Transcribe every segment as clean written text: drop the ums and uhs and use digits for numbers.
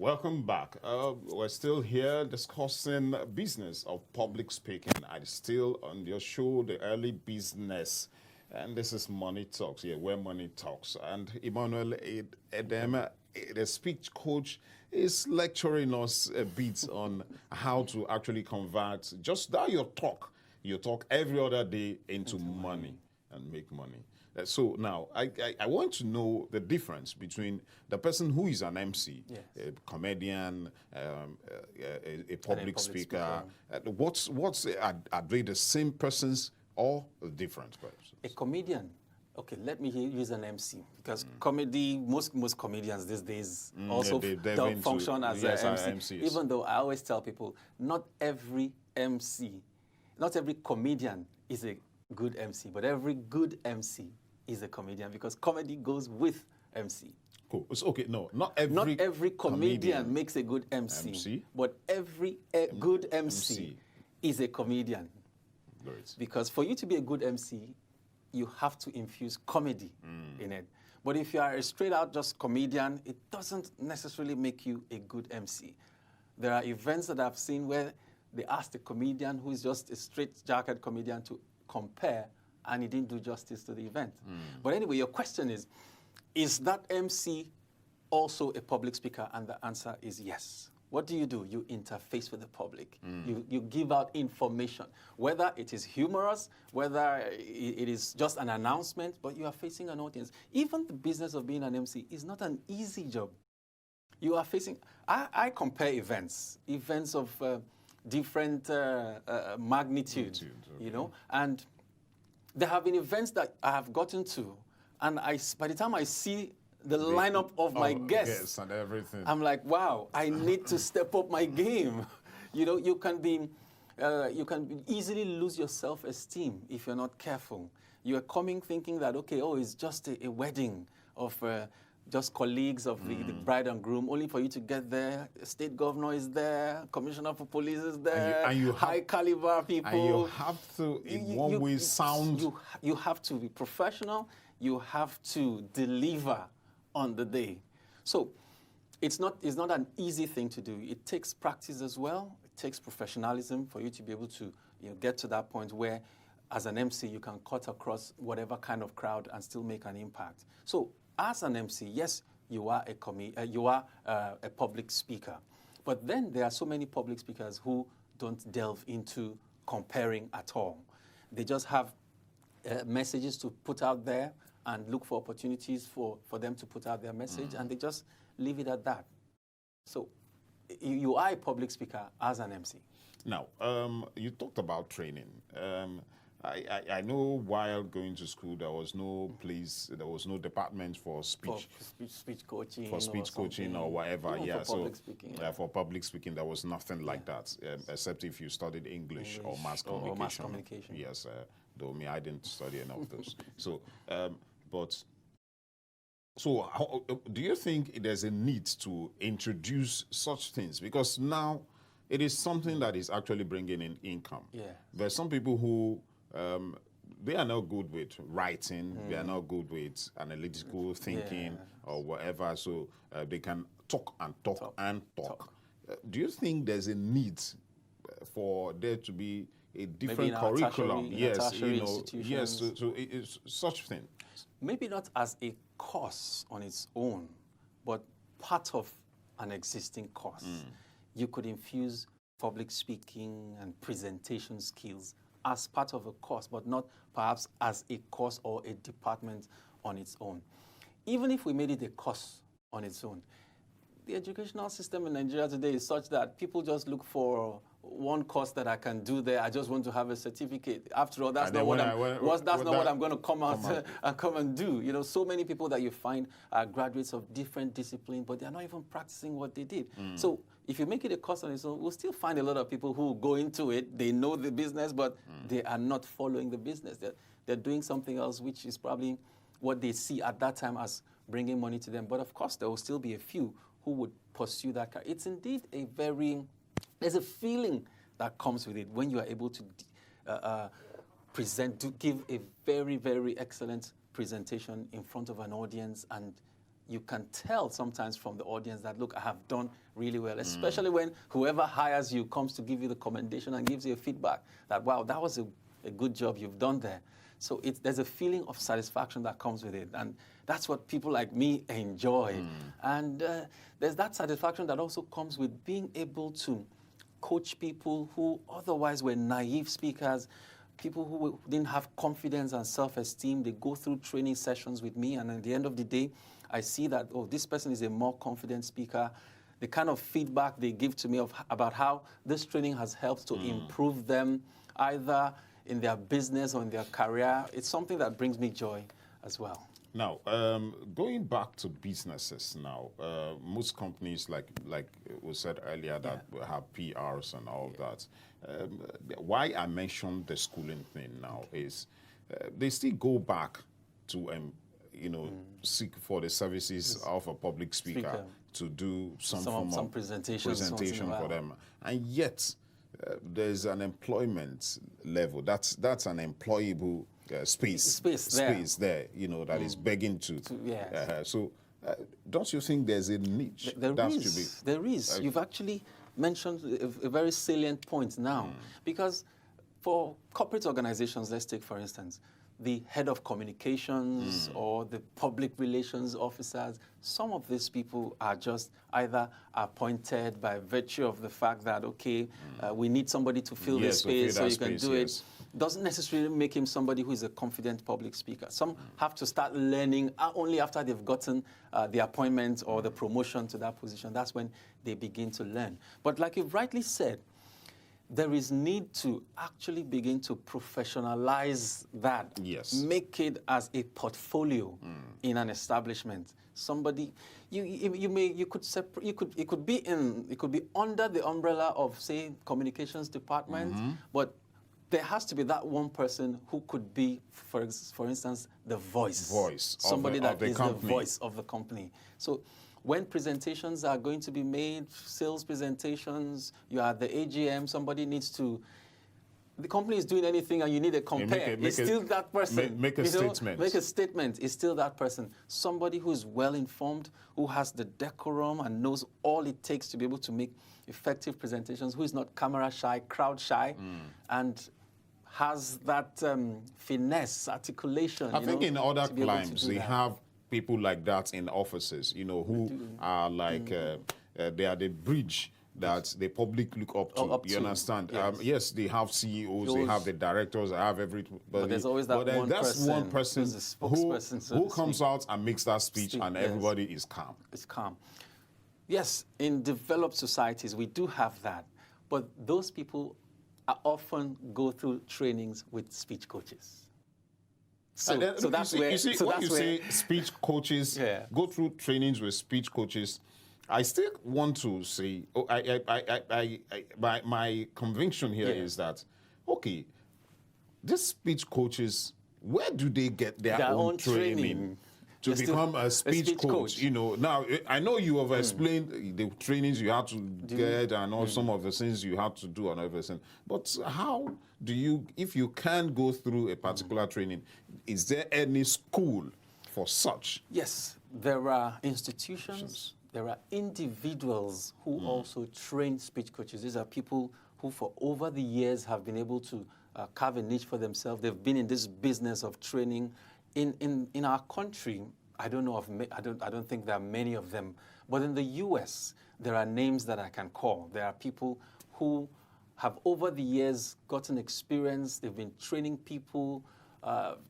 Welcome back. We're still here discussing business of public speaking. I'm still on your show, The Early Business. And this is Money Talks, where money talks. And Emmanuel Edem, the speech coach, is lecturing us a bit on how to actually convert just that your talk every other day into money and make money. So now, I want to know the difference between the person who is an MC, Yes. a comedian, a public speaker. Are they the same persons or different persons? A comedian. Okay, let me use an MC because comedy. Most comedians these days also don't function as an MC. MCs. Even though I always tell people, not every comedian is a good MC, but every good MC is a comedian because comedy goes with MC. Cool. So, okay, not every comedian makes a good MC. But every good MC is a comedian. Great. Because for you to be a good MC, you have to infuse comedy in it. But if you are a straight out just comedian, it doesn't necessarily make you a good MC. There are events that I've seen where they ask the comedian who is just a straight jacket comedian to compare, and he didn't do justice to the event. But anyway, your question is that MC also a public speaker? And the answer is yes. What do? You interface with the public. You give out information, whether it is humorous, whether it is just an announcement, but you are facing an audience. Even the business of being an MC is not an easy job. You are facing, I compare events of different magnitude, okay. And there have been events that I have gotten to, and by the time I see the lineup of my guests and everything, I'm like, wow, I need to step up my game. You can easily lose your self-esteem if you're not careful. You are coming thinking that, okay, it's just a wedding of just colleagues of the bride and groom, only for you to get there. State governor is there, commissioner for police is there, and you high caliber people. And you have to, in one way, sound. You have to be professional. You have to deliver on the day. So it's not an easy thing to do. It takes practice as well. It takes professionalism for you to be able to get to that point where, as an MC, you can cut across whatever kind of crowd and still make an impact. So as an MC, yes, you are a public speaker. But then there are so many public speakers who don't delve into comparing at all. They just have messages to put out there and look for opportunities for them to put out their message, and they just leave it at that. So you are a public speaker as an MC. Now, you talked about training. I know while going to school, there was no department for speech. For speech coaching. For speech coaching or whatever, For public speaking. For public speaking, there was nothing like that, except if you studied English or mass communication. Or mass communication. Yes, though I didn't study any of those. So, how, do you think there's a need to introduce such things? Because now it is something that is actually bringing in income. Yeah. There's some people who they are not good with writing, they are not good with analytical thinking or whatever, so they can talk. Do you think there's a need for there to be a different curriculum? Yes, so it is such thing. Maybe not as a course on its own, but part of an existing course. You could infuse public speaking and presentation skills as part of a course, but not perhaps as a course or a department on its own. Even if we made it a course on its own, the educational system in Nigeria today is such that people just look for one course that I can do there. I just want to have a certificate. After all, that's not what I'm going to come out and come and do. So many people that you find are graduates of different disciplines, but they're not even practicing what they did. So if you make it a course on its own, we'll still find a lot of people who go into it. They know the business, but they are not following the business. They're doing something else, which is probably what they see at that time as bringing money to them. But of course, there will still be a few who would pursue that. It's indeed there's a feeling that comes with it when you are able to give a very, very excellent presentation in front of an audience, and you can tell sometimes from the audience that, look, I have done really well, especially when whoever hires you comes to give you the commendation and gives you a feedback that, wow, that was a good job you've done there. So there's a feeling of satisfaction that comes with it. And that's what people like me enjoy. And there's that satisfaction that also comes with being able to coach people who otherwise were naive speakers, people who didn't have confidence and self-esteem. They go through training sessions with me, and at the end of the day, I see that, oh, this person is a more confident speaker. The kind of feedback they give to me about how this training has helped to improve them, either in their business or in their career, it's something that brings me joy as well. Now, going back to businesses now, most companies, like we said earlier, that have PRs and all that. Why I mentioned the schooling thing now is they still go back to, seek for the services of a public speaker to do some form of presentation for them. And yet, there's an employment level. That's an employable space there, that is begging to. Yes. So, don't you think there's a niche? There is. You've actually mentioned a very salient point now, because for corporate organizations, let's take for instance, the head of communications or the public relations officers, some of these people are just either appointed by virtue of the fact that, okay, we need somebody to fill this space so you can do it. Doesn't necessarily make him somebody who is a confident public speaker. Some have to start learning only after they've gotten the appointment or the promotion to that position. That's when they begin to learn. But like you've rightly said, there is need to actually begin to professionalize that. Yes. Make it as a portfolio in an establishment. Somebody, it could be under the umbrella of, say, communications department, but there has to be that one person who could be, for instance, the voice. Somebody that is the voice of the company. So when presentations are going to be made, sales presentations, you are at the AGM, somebody needs to, the company is doing anything and you need a compare. It's still that person. Make a statement. Make a statement. It's still that person. Somebody who is well-informed, who has the decorum and knows all it takes to be able to make effective presentations, who is not camera shy, crowd shy, and has that finesse, articulation. I think in other climes, they have people like that in offices, who are like, they are the bridge that the public look up to. You understand? Yes. Yes, they have CEOs, they have the directors, they have everything. But there's always that one person who comes out and makes that speech, and everybody is calm. It's calm. Yes, in developed societies, we do have that. But those people often go through trainings with speech coaches. So that's where... When you say speech coaches, go through trainings with speech coaches, I still want to say, my conviction here is that, okay, these speech coaches, where do they get their own training to become a speech coach? Now, I know you have explained the trainings you had to get and all some of the things you had to do and everything. But how do you, if you can go through a particular training, is there any school for such? Yes, there are institutions. There are individuals who also train speech coaches. These are people who for over the years have been able to carve a niche for themselves. They've been in this business of training. In our country, I don't think there are many of them. But in the US, there are names that I can call. There are people who have over the years gotten experience. They've been training people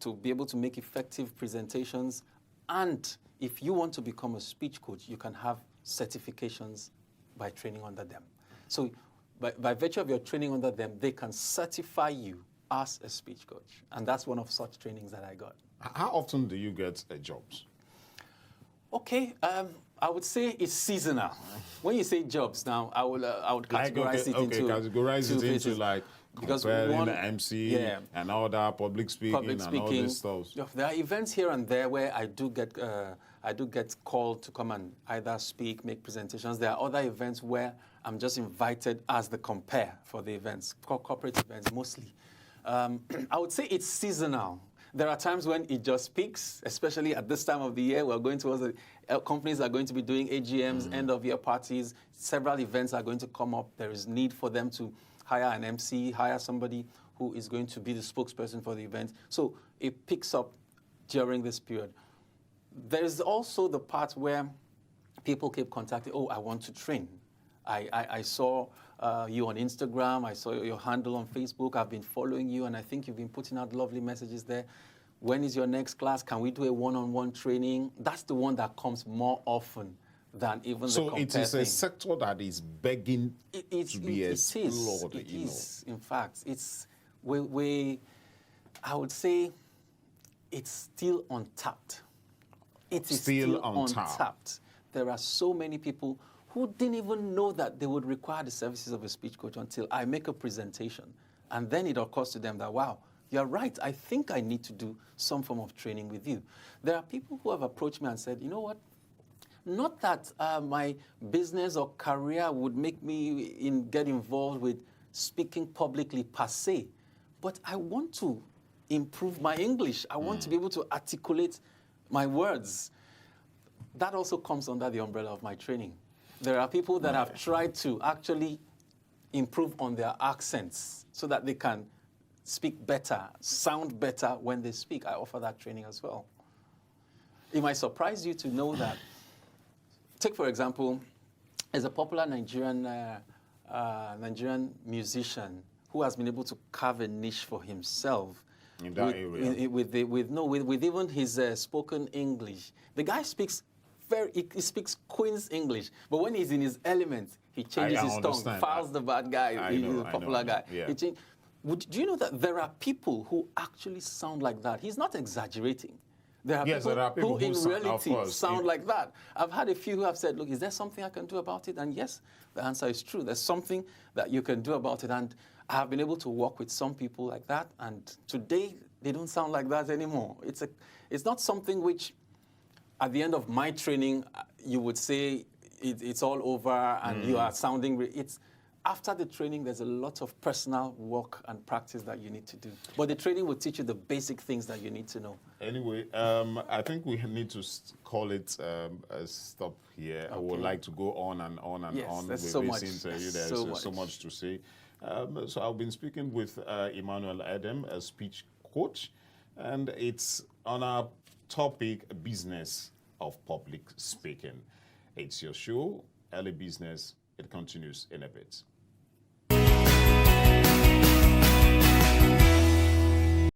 to be able to make effective presentations. And if you want to become a speech coach, you can have certifications by training under them. So by virtue of your training under them, they can certify you as a speech coach. And that's one of such trainings that I got. How often do you get jobs? Okay, I would say it's seasonal. When you say jobs now, I would categorize it into like because comparing MC and all that, public speaking and all this stuff. There are events here and there where I do get called to come and either speak, make presentations. There are other events where I'm just invited as the compare for the events, corporate events mostly. I would say it's seasonal. There are times when it just peaks, especially at this time of the year. We're going towards companies are going to be doing AGMs, end of year parties. Several events are going to come up. There is need for them to hire an MC, hire somebody who is going to be the spokesperson for the event. So it picks up during this period. There's also the part where people keep contacting, oh, I want to train. I saw you on Instagram, I saw your handle on Facebook, I've been following you, and I think you've been putting out lovely messages there. When is your next class? Can we do a one-on-one training? That's the one that comes more often than even the So compare it is thing. a sector that is begging to be explored. It is. In fact, it's I would say it's still untapped. It is still untapped. There are so many people who didn't even know that they would require the services of a speech coach until I make a presentation. And then it occurs to them that, wow, you're right, I think I need to do some form of training with you. There are people who have approached me and said, you know what, not that my business or career would make me get involved with speaking publicly per se, but I want to improve my English. I want to be able to articulate my words. That also comes under the umbrella of my training. There are people that have tried to actually improve on their accents so that they can speak better, sound better when they speak. I offer that training as well. It might surprise you to know that, take for example, there's a popular Nigerian musician who has been able to carve a niche for himself in that area. With even his spoken English. The guy speaks he speaks Queen's English, but when he's in his element, he changes his tongue. Files the bad guy, he's a popular guy. Yeah. Do you know that there are people who actually sound like that? He's not exaggerating. There are people who in reality sound like that. I've had a few who have said, look, is there something I can do about it? And yes, the answer is true. There's something that you can do about it. And I have been able to work with some people like that. And today, they don't sound like that anymore. It's not something which, at the end of my training, you would say it's all over and you are sounding. It's after the training, there's a lot of personal work and practice that you need to do. But the training will teach you the basic things that you need to know. Anyway, I think we need to call it a stop here. Okay. I would like to go on and on and on with so much. There's so much to say. So I've been speaking with Emmanuel Adam, a speech coach, and it's on our topic, business of public speaking. It's your show, Early Business. It continues in a bit.